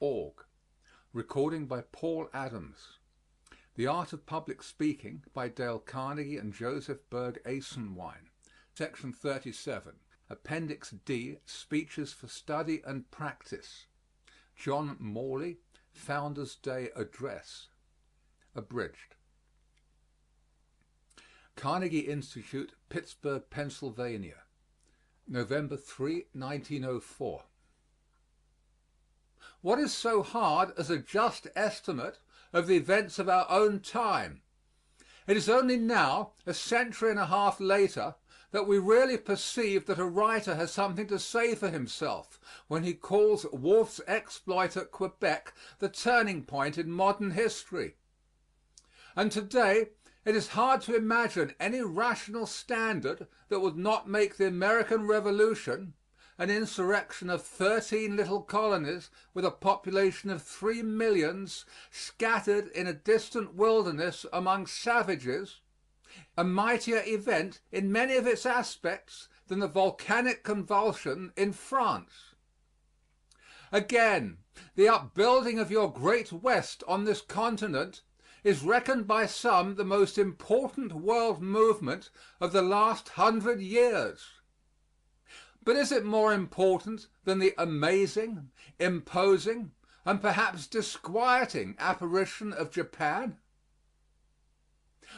Org. Recording by Paul Adams. The Art of Public Speaking by Dale Carnegie and Joseph Berg Eisenwine. Section 37. Appendix D. Speeches for Study and Practice. John Morley, Founders' Day Address. Abridged. Carnegie Institute, Pittsburgh, Pennsylvania. November 3, 1904. What is so hard as a just estimate of the events of our own time? It is only now, a century and a half later, that we really perceive that a writer has something to say for himself when he calls Wolfe's exploit at Quebec the turning point in modern history. And today it is hard to imagine any rational standard that would not make the American Revolution, an insurrection of 13 little colonies with a population of 3 millions scattered in a distant wilderness among savages, a mightier event in many of its aspects than the volcanic convulsion in France. Again, the upbuilding of your great West on this continent is reckoned by some the most important world movement of the last 100 years. But is it more important than the amazing, imposing, and perhaps disquieting apparition of Japan?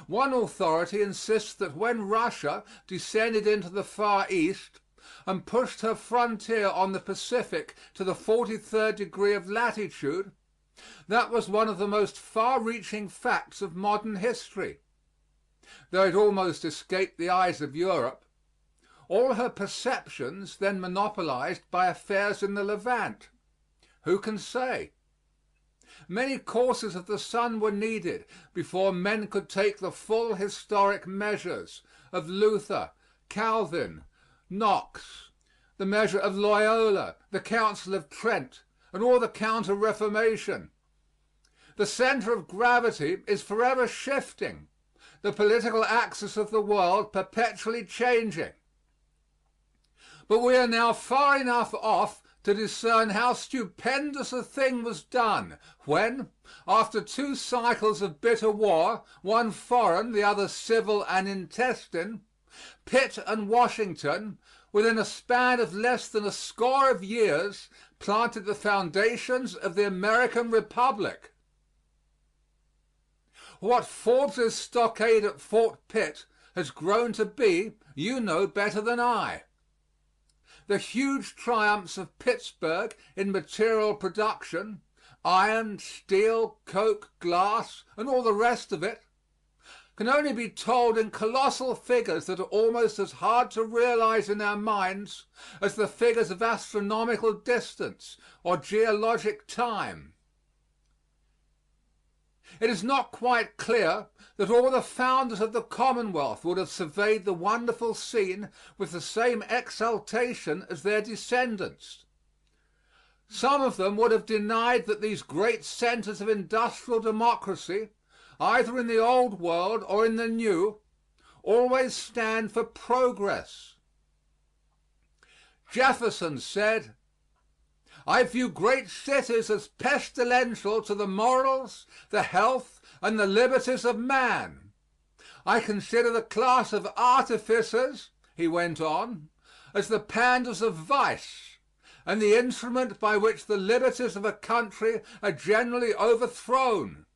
One authority insists that when Russia descended into the Far East and pushed her frontier on the Pacific to the 43rd degree of latitude, that was one of the most far-reaching facts of modern history. Though it almost escaped the eyes of Europe, all her perceptions then monopolized by affairs in the Levant. Who can say? Many courses of the sun were needed before men could take the full historic measures of Luther, Calvin, Knox, the measure of Loyola, the Council of Trent, and all the Counter-Reformation. The center of gravity is forever shifting, the political axis of the world perpetually changing. But we are now far enough off to discern how stupendous a thing was done when, after 2 cycles of bitter war, one foreign, the other civil and intestine, Pitt and Washington, within a span of less than a score of years, planted the foundations of the American Republic. What Forbes's stockade at Fort Pitt has grown to be, you know better than I. The huge triumphs of Pittsburgh in material production, iron, steel, coke, glass, and all the rest of it, can only be told in colossal figures that are almost as hard to realize in our minds as the figures of astronomical distance or geologic time. It is not quite clear that all the founders of the Commonwealth would have surveyed the wonderful scene with the same exultation as their descendants. Some of them would have denied that these great centers of industrial democracy, either in the Old World or in the New, always stand for progress. Jefferson said, "I view great cities as pestilential to the morals, the health, and the liberties of man. I consider the class of artificers," he went on, "as the panders of vice, and the instrument by which the liberties of a country are generally overthrown."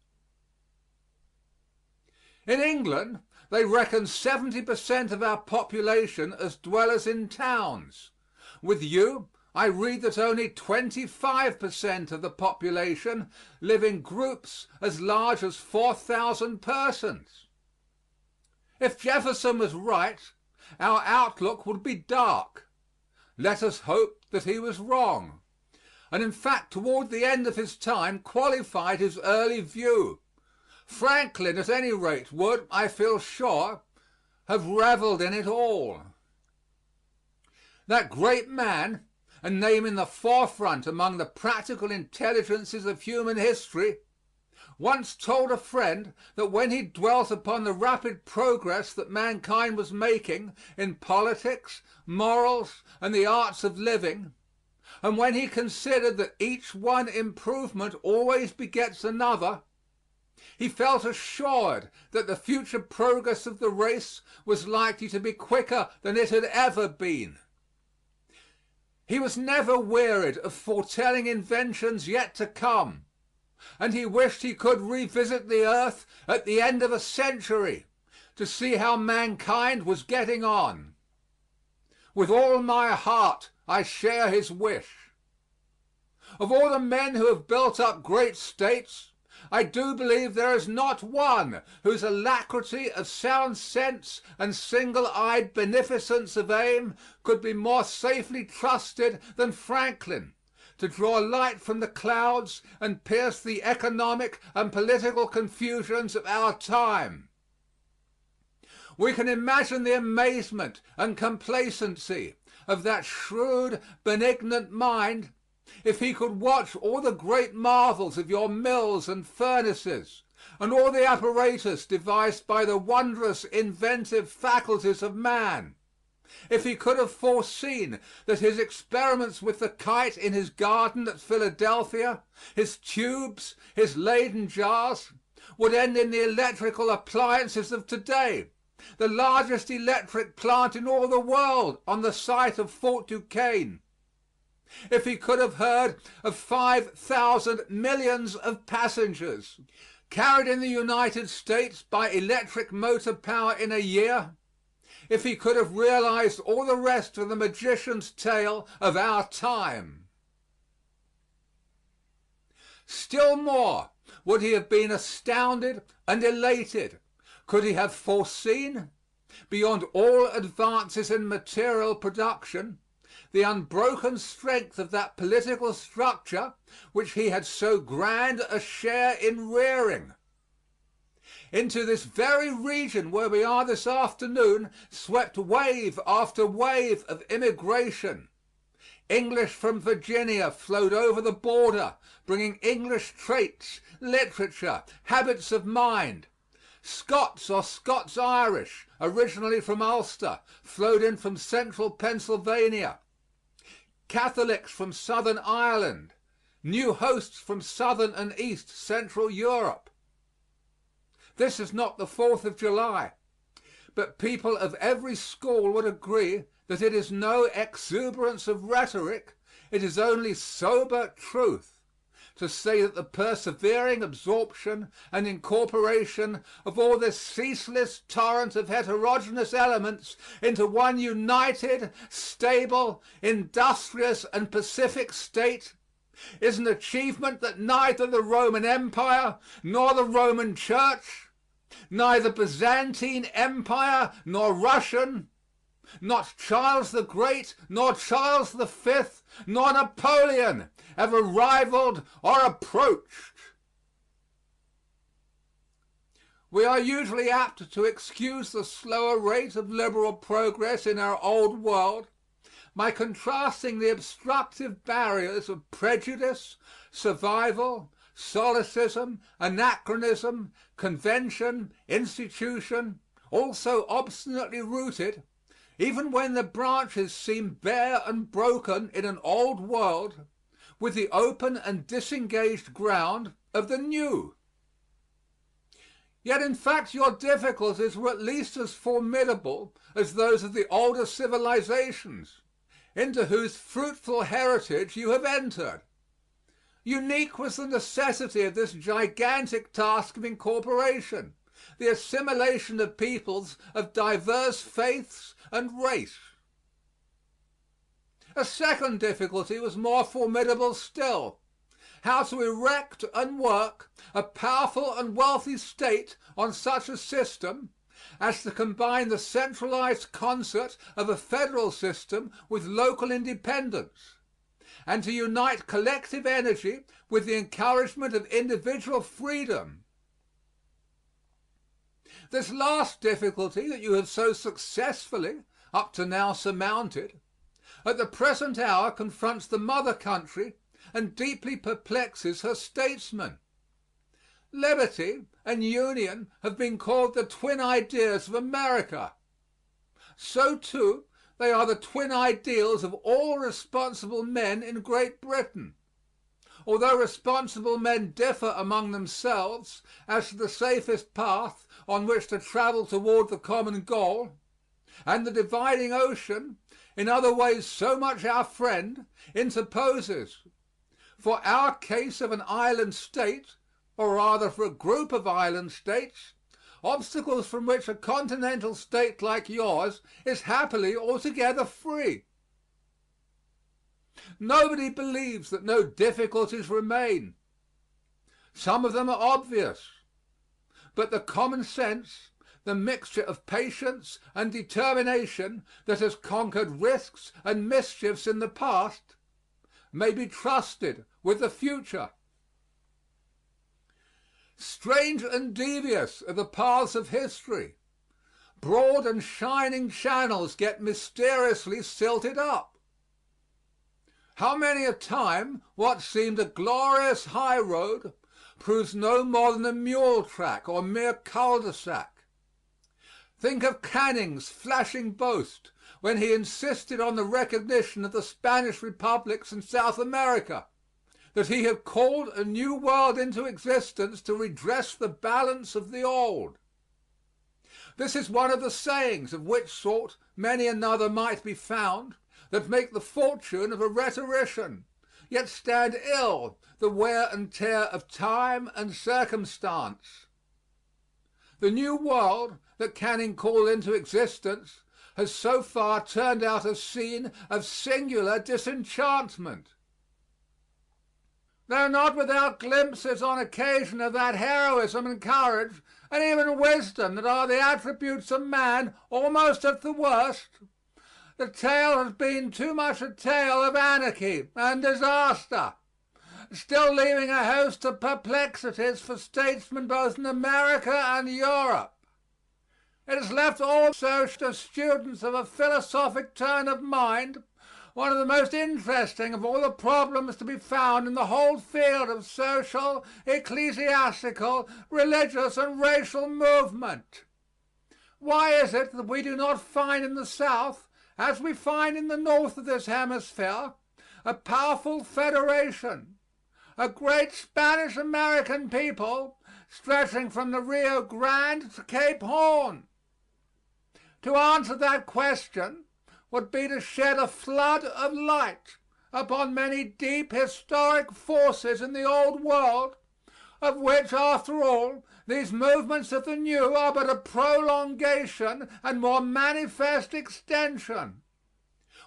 In England they reckon 70% of our population as dwellers in towns. With you, I read that only 25% of the population live in groups as large as 4,000 persons. If Jefferson was right, our outlook would be dark. Let us hope that he was wrong, and in fact toward the end of his time qualified his early view. Franklin, at any rate, would, I feel sure, have reveled in it all. That great man, a name in the forefront among the practical intelligences of human history, once told a friend that when he dwelt upon the rapid progress that mankind was making in politics, morals, and the arts of living, And when he considered that each one improvement always begets another, he felt assured that the future progress of the race was likely to be quicker than it had ever been. He was never wearied of foretelling inventions yet to come, and he wished he could revisit the earth at the end of a century to see how mankind was getting on. With all my heart I share his wish. Of all the men who have built up great states, I do believe there is not one whose alacrity of sound sense and single-eyed beneficence of aim could be more safely trusted than Franklin to draw light from the clouds and pierce the economic and political confusions of our time. We can imagine the amazement and complacency of that shrewd, benignant mind if he could watch all the great marvels of your mills and furnaces, and all the apparatus devised by the wondrous inventive faculties of man; if he could have foreseen that his experiments with the kite in his garden at Philadelphia, his tubes, his Leyden jars, would end in the electrical appliances of today, the largest electric plant in all the world on the site of Fort Duquesne; if he could have heard of 5,000 millions of passengers carried in the United States by electric motor power in a year; if he could have realized all the rest of the magician's tale of our time. Still more would he have been astounded and elated could he have foreseen, beyond all advances in material production, the unbroken strength of that political structure which he had so grand a share in rearing. Into this very region where we are this afternoon swept wave after wave of immigration. English from Virginia flowed over the border, bringing English traits, literature, habits of mind. Scots or Scots-Irish, originally from Ulster, flowed in from central Pennsylvania. Catholics from southern Ireland, new hosts from southern and east central Europe. This is not the 4th of July, but people of every school would agree that it is no exuberance of rhetoric, it is only sober truth, to say that the persevering absorption and incorporation of all this ceaseless torrent of heterogeneous elements into one united, stable, industrious, and pacific state is an achievement that neither the Roman Empire nor the Roman Church, neither Byzantine Empire nor Russian, not Charles the Great, nor Charles the Fifth, nor Napoleon ever rivaled or approached. We are usually apt to excuse the slower rate of liberal progress in our old world by contrasting the obstructive barriers of prejudice, survival, solecism, anachronism, convention, institution, all so obstinately rooted, even when the branches seem bare and broken in an old world, with the open and disengaged ground of the new. Yet in fact your difficulties were at least as formidable as those of the older civilizations, into whose fruitful heritage you have entered. Unique was the necessity of this gigantic task of incorporation, the assimilation of peoples of diverse faiths and race. A second difficulty was more formidable still: how to erect and work a powerful and wealthy state on such a system as to combine the centralized concert of a federal system with local independence, and to unite collective energy with the encouragement of individual freedom. This last difficulty that you have so successfully up to now surmounted, at the present hour confronts the mother country and deeply perplexes her statesmen. Liberty and union have been called the twin ideas of America. So, too, They are the twin ideals of all responsible men in Great Britain. Although responsible men differ among themselves as to the safest path on which to travel toward the common goal, and the dividing ocean, in other ways so much our friend, interposes, for our case of an island state, or rather for a group of island states, obstacles from which a continental state like yours is happily altogether free. Nobody believes that no difficulties remain. Some of them are obvious, but the common sense, the mixture of patience and determination that has conquered risks and mischiefs in the past, may be trusted with the future. Strange and devious are the paths of history. Broad and shining channels get mysteriously silted up. How many a time what seemed a glorious high road proves no more than a mule track or mere cul-de-sac. Think of Canning's flashing boast when he insisted on the recognition of the Spanish republics in South America, that he had called a new world into existence to redress the balance of the old. This is one of the sayings, of which sort many another might be found, that make the fortune of a rhetorician, yet stand ill the wear and tear of time and circumstance. The new world that Canning called into existence has so far turned out a scene of singular disenchantment. Though not without glimpses on occasion of that heroism and courage and even wisdom that are the attributes of man almost at the worst, the tale has been too much a tale of anarchy and disaster, still leaving a host of perplexities for statesmen both in America and Europe. It has left also to students of a philosophic turn of mind one of the most interesting of all the problems to be found in the whole field of social, ecclesiastical, religious, and racial movement. Why is it that we do not find in the South, as we find in the North of this hemisphere, a powerful federation, a great Spanish-American people stretching from the Rio Grande to Cape Horn? To answer that question would be to shed a flood of light upon many deep historic forces in the old world, of which, after all, these movements of the new are but a prolongation and more manifest extension.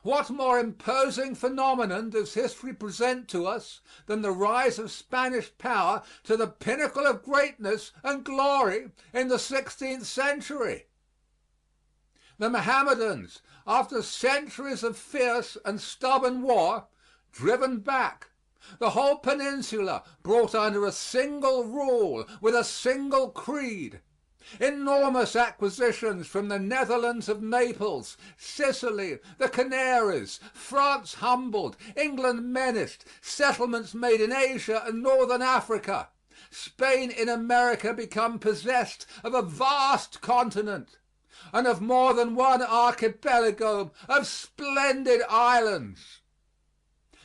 What more imposing phenomenon does history present to us than the rise of Spanish power to the pinnacle of greatness and glory in the 16th century? The Mohammedans, after centuries of fierce and stubborn war, driven back, the whole peninsula brought under a single rule with a single creed, enormous acquisitions from the Netherlands of Naples, Sicily, the Canaries, France humbled, England menaced, settlements made in Asia and northern Africa, Spain in America become possessed of a vast continent, and of more than one archipelago of splendid islands.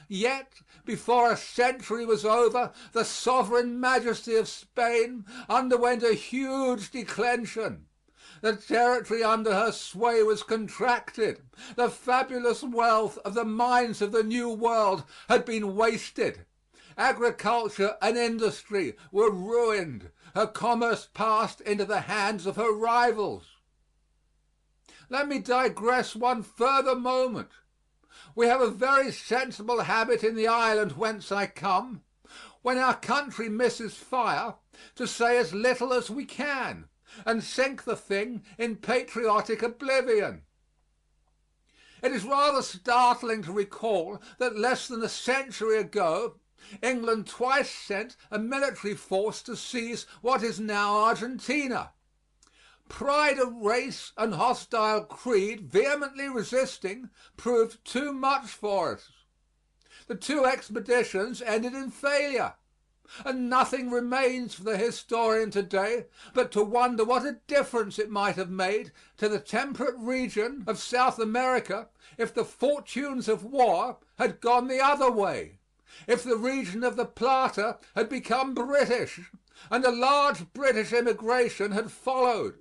Yet, before a century was over, the sovereign majesty of Spain underwent a huge declension. The territory under her sway was contracted. The fabulous wealth of the mines of the New World had been wasted. Agriculture and industry were ruined. Her commerce passed into the hands of her rivals. Let me digress one further moment. We have a very sensible habit in the island whence I come, when our country misses fire, to say as little as we can, and sink the thing in patriotic oblivion. It is rather startling to recall that less than a century ago England twice sent a military force to seize what is now Argentina. Pride of race and hostile creed vehemently resisting proved too much for us. The two expeditions ended in failure. and nothing remains for the historian today but to wonder what a difference it might have made to the temperate region of South America if the fortunes of war had gone the other way, if the region of the Plata had become British and a large British immigration had followed.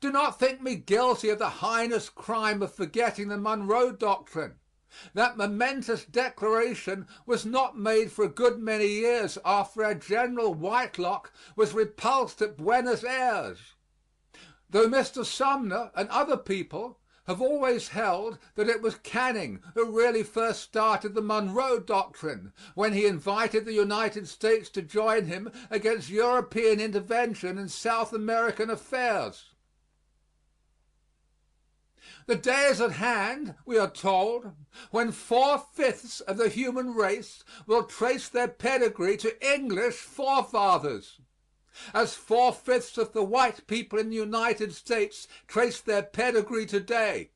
Do not think me guilty of the heinous crime of forgetting the Monroe Doctrine. That momentous declaration was not made for a good many years after our General Whitelock was repulsed at Buenos Ayres, though Mr. Sumner and other people have always held that it was Canning who really first started the Monroe Doctrine when he invited the United States to join him against European intervention in South American affairs. The day is at hand, we are told, when 4/5 of the human race will trace their pedigree to English forefathers, as 4/5 of the white people in the United States trace their pedigree today.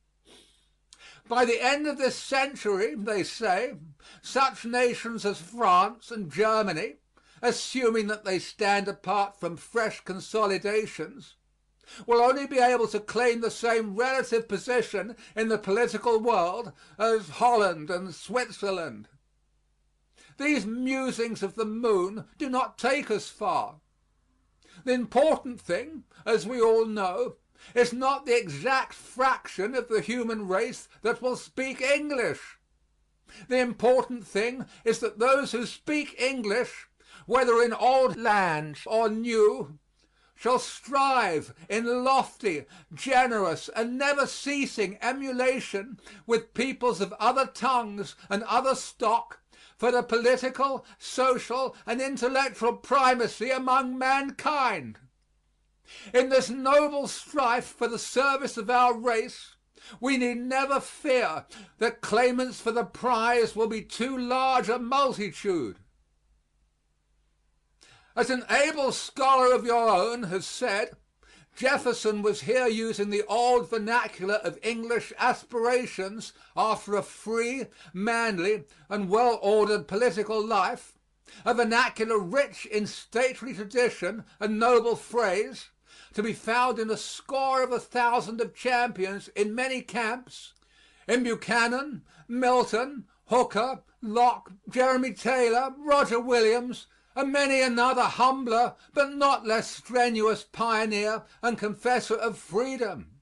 By the end of this century, they say, such nations as France and Germany, assuming that they stand apart from fresh consolidations, will only be able to claim the same relative position in the political world as Holland and Switzerland. These musings of the moon do not take us far. The important thing, as we all know, is not the exact fraction of the human race that will speak English. The important thing is that those who speak English, whether in old lands or new, shall strive in lofty, generous, and never ceasing emulation with peoples of other tongues and other stock for the political, social, and intellectual primacy among mankind. In this noble strife for the service of our race, we need never fear that claimants for the prize will be too large a multitude. As an able scholar of your own has said, Jefferson was here using the old vernacular of English aspirations after a free, manly, and well-ordered political life, a vernacular rich in stately tradition and noble phrase, to be found in a score of 1,000 of champions in many camps, in Buchanan, Milton, Hooker, Locke, Jeremy Taylor, Roger Williams, and many another humbler but not less strenuous pioneer and confessor of freedom.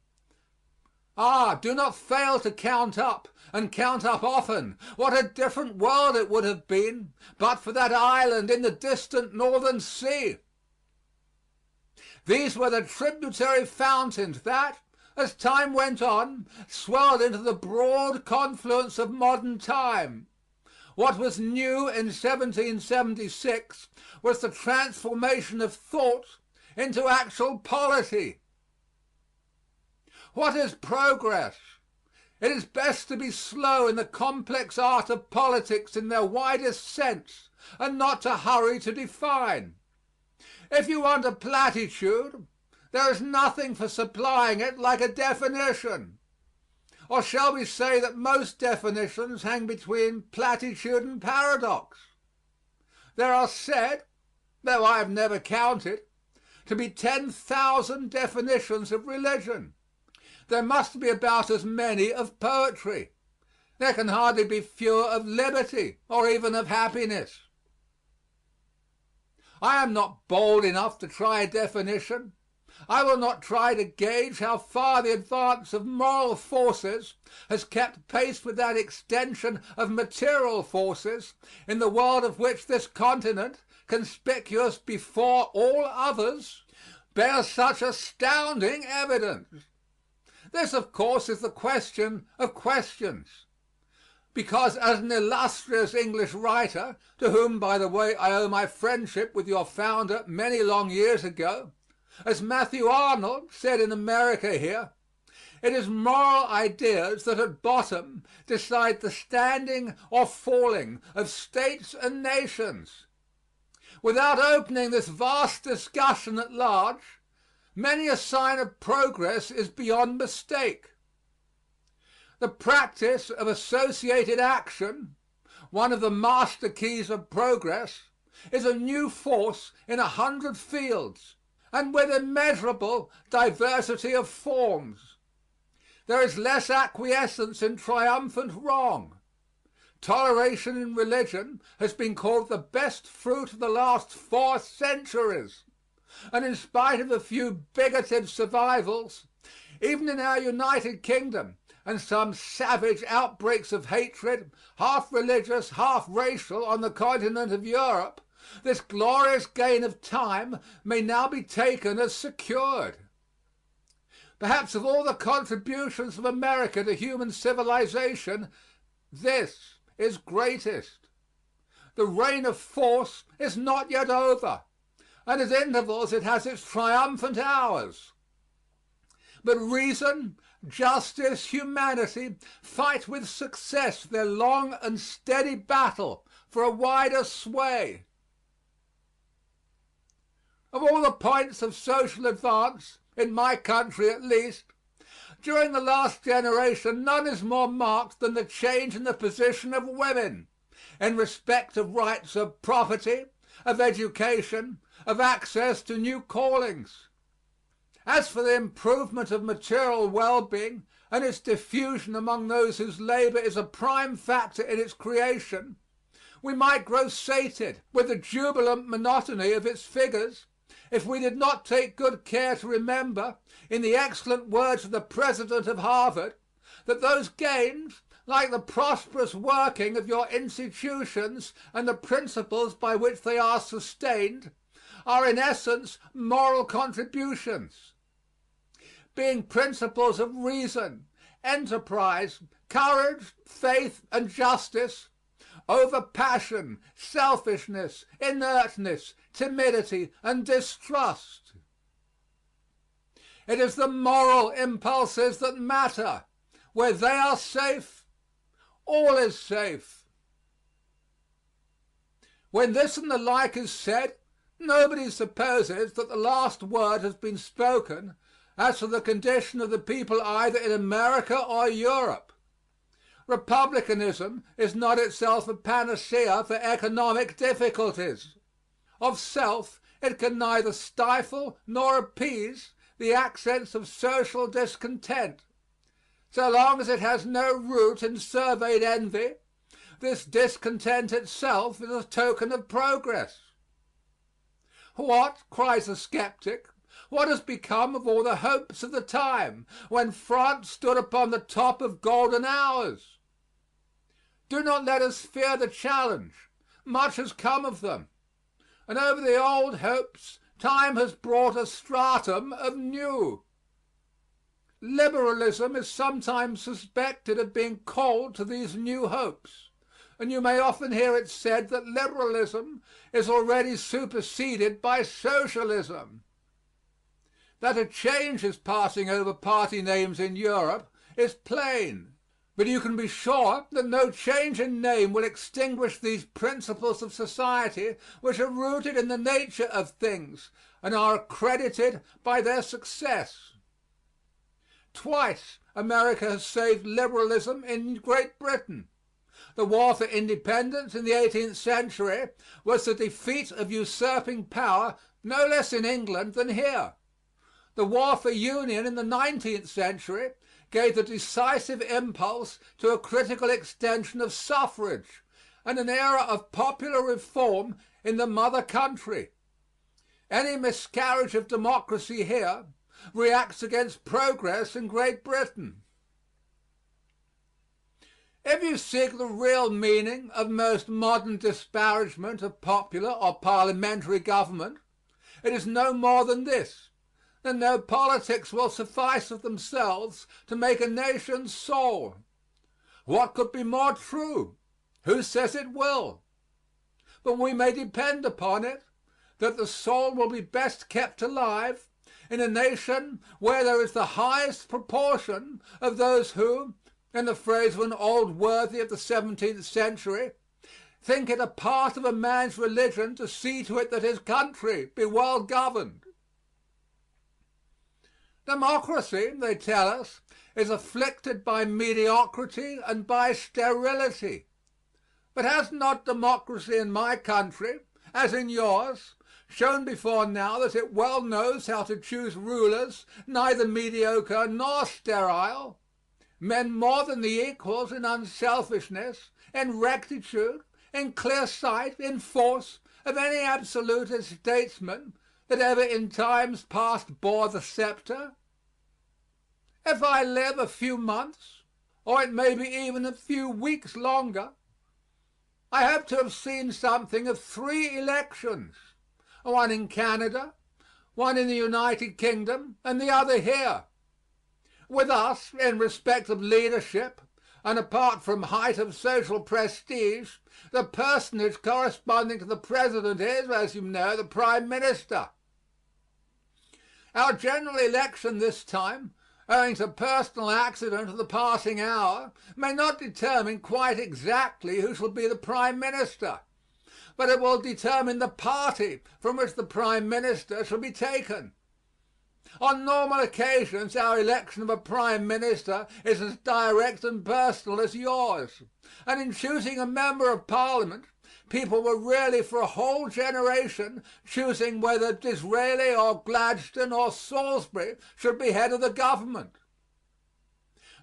Ah, do not fail to count up, and count up often, what a different world it would have been but for that island in the distant northern sea. These were the tributary fountains that, as time went on, swelled into the broad confluence of modern time. What was new in 1776 was the transformation of thought into actual polity. What is progress? It is best to be slow in the complex art of politics in their widest sense, and not to hurry to define. If you want a platitude, there is nothing for supplying it like a definition. Or shall we say that most definitions hang between platitude and paradox? There are said, though I have never counted, to be 10,000 definitions of religion. There must be about as many of poetry. There can hardly be fewer of liberty or even of happiness. I am not bold enough to try a definition. I will not try to gauge how far the advance of moral forces has kept pace with that extension of material forces in the world of which this continent, conspicuous before all others, bears such astounding evidence. This, of course, is the question of questions, because as an illustrious English writer, to whom, by the way, I owe my friendship with your founder many long years ago, as Matthew Arnold said in America here, it is moral ideas that at bottom decide the standing or falling of states and nations. Without opening this vast discussion at large, many a sign of progress is beyond mistake. The practice of associated action, one of the master keys of progress, is a new force in 100 fields, and with immeasurable diversity of forms. There is less acquiescence in triumphant wrong. Toleration in religion has been called the best fruit of the last 4 centuries, and in spite of a few bigoted survivals, even in our United Kingdom, and some savage outbreaks of hatred, half religious, half racial, on the continent of Europe, this glorious gain of time may now be taken as secured. Perhaps of all the contributions of America to human civilization, this is greatest. The reign of force is not yet over, and at intervals it has its triumphant hours. But reason, justice, humanity fight with success their long and steady battle for a wider sway. Of all the points of social advance, in my country at least, during the last generation none is more marked than the change in the position of women in respect of rights of property, of education, of access to new callings. As for the improvement of material well-being and its diffusion among those whose labor is a prime factor in its creation, we might grow sated with the jubilant monotony of its figures if we did not take good care to remember, in the excellent words of the president of Harvard, that those gains, like the prosperous working of your institutions and the principles by which they are sustained, are in essence moral contributions. Being principles of reason, enterprise, courage, faith, and justice, over passion, selfishness, inertness, timidity, and distrust. It is the moral impulses that matter. Where they are safe, all is safe. When this and the like is said, nobody supposes that the last word has been spoken as to the condition of the people either in America or Europe. Republicanism is not itself a panacea for economic difficulties. Of self, it can neither stifle nor appease the accents of social discontent. So long as it has no root in surveyed envy, this discontent itself is a token of progress. What, cries a skeptic, what has become of all the hopes of the time when France stood upon the top of golden hours? Do not let us fear the challenge. Much has come of them, and over the old hopes time has brought a stratum of new. Liberalism is sometimes suspected of being cold to these new hopes, and you may often hear it said that liberalism is already superseded by socialism. That a change is passing over party names in Europe is plain, but you can be sure that no change in name will extinguish these principles of society which are rooted in the nature of things and are accredited by their success. Twice America has saved liberalism in Great Britain. The war for independence in the 18th century was the defeat of usurping power no less in England than here. The war for union in the 19th century gave the decisive impulse to a critical extension of suffrage and an era of popular reform in the mother country. Any miscarriage of democracy here reacts against progress in Great Britain. If you seek the real meaning of most modern disparagement of popular or parliamentary government, it is no more than this: that no politics will suffice of themselves to make a nation's soul. What could be more true? Who says it will? But we may depend upon it that the soul will be best kept alive in a nation where there is the highest proportion of those who, in the phrase of an old worthy of the 17th century, think it a part of a man's religion to see to it that his country be well governed. Democracy, they tell us, is afflicted by mediocrity and by sterility. But has not democracy in my country, as in yours, shown before now that it well knows how to choose rulers neither mediocre nor sterile, men more than the equals in unselfishness, in rectitude, in clear sight, in force, of any absolutist statesman that ever in times past bore the scepter? If I live a few months, or it may be even a few weeks longer, I hope to have seen something of 3 elections, one in Canada, one in the United Kingdom, and the other here. With us, in respect of leadership, and apart from height of social prestige, the personage corresponding to the President is, as you know, the Prime Minister. Our general election this time, owing to personal accident of the passing hour, may not determine quite exactly who shall be the Prime Minister, but it will determine the party from which the Prime Minister shall be taken. On normal occasions our election of a Prime Minister is as direct and personal as yours, and in choosing a member of Parliament people were really for a whole generation choosing whether Disraeli or Gladstone or Salisbury should be head of the government.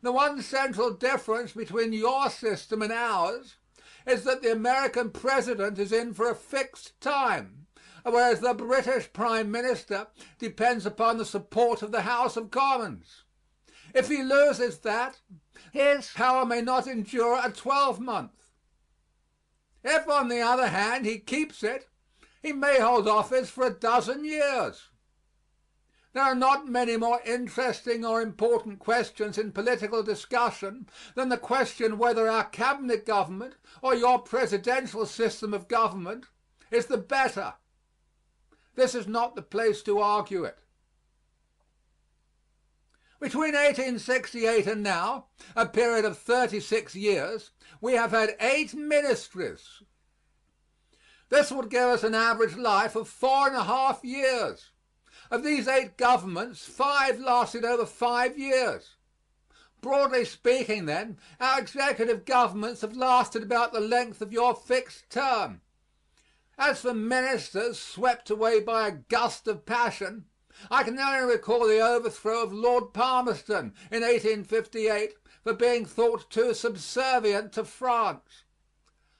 The one central difference between your system and ours is that the American President is in for a fixed time, whereas the British Prime Minister depends upon the support of the House of Commons. If he loses that, his power may not endure a 12-month. If, on the other hand, he keeps it, he may hold office for a dozen years. There are not many more interesting or important questions in political discussion than the question whether our cabinet government or your presidential system of government is the better. This is not the place to argue it. Between 1868 and now, a period of 36 years, we have had 8 ministries. This would give us an average life of 4½ years. Of these 8 governments, 5 lasted over 5 years. Broadly speaking, then, our executive governments have lasted about the length of your fixed term. As for ministers swept away by a gust of passion, I can only recall the overthrow of Lord Palmerston in 1858 for being thought too subservient to France.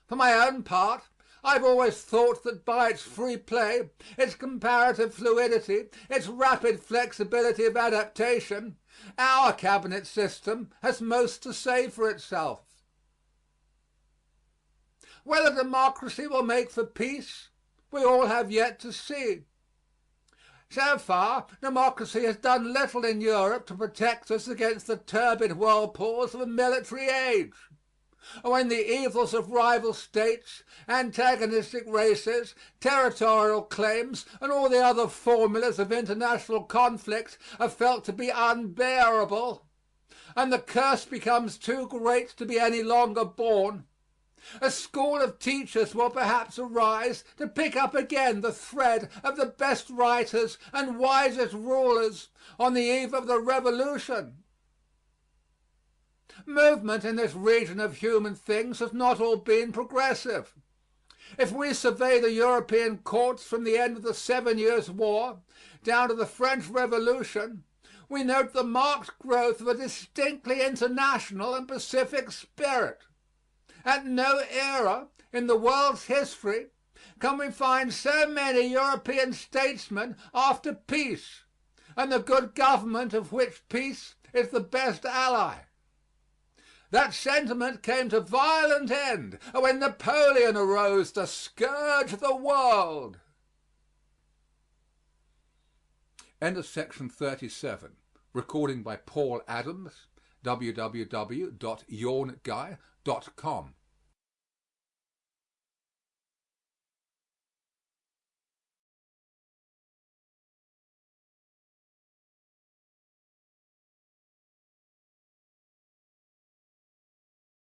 For my own part, I've always thought that by its free play, its comparative fluidity, its rapid flexibility of adaptation, our cabinet system has most to say for itself. Whether democracy will make for peace, we all have yet to see. So far, democracy has done little in Europe to protect us against the turbid whirlpools of a military age. When the evils of rival states, antagonistic races, territorial claims, and all the other formulas of international conflict are felt to be unbearable, and the curse becomes too great to be any longer borne, a school of teachers will perhaps arise to pick up again the thread of the best writers and wisest rulers on the eve of the Revolution. Movement in this region of human things has not all been progressive. If we survey the European courts from the end of the 7 Years' War down to the French Revolution, we note the marked growth of a distinctly international and pacific spirit. At no era in the world's history can we find so many European statesmen after peace, and the good government of which peace is the best ally. That sentiment came to violent end when Napoleon arose to scourge the world. End of section 37. Recording by Paul Adams, www.yawnguy.com.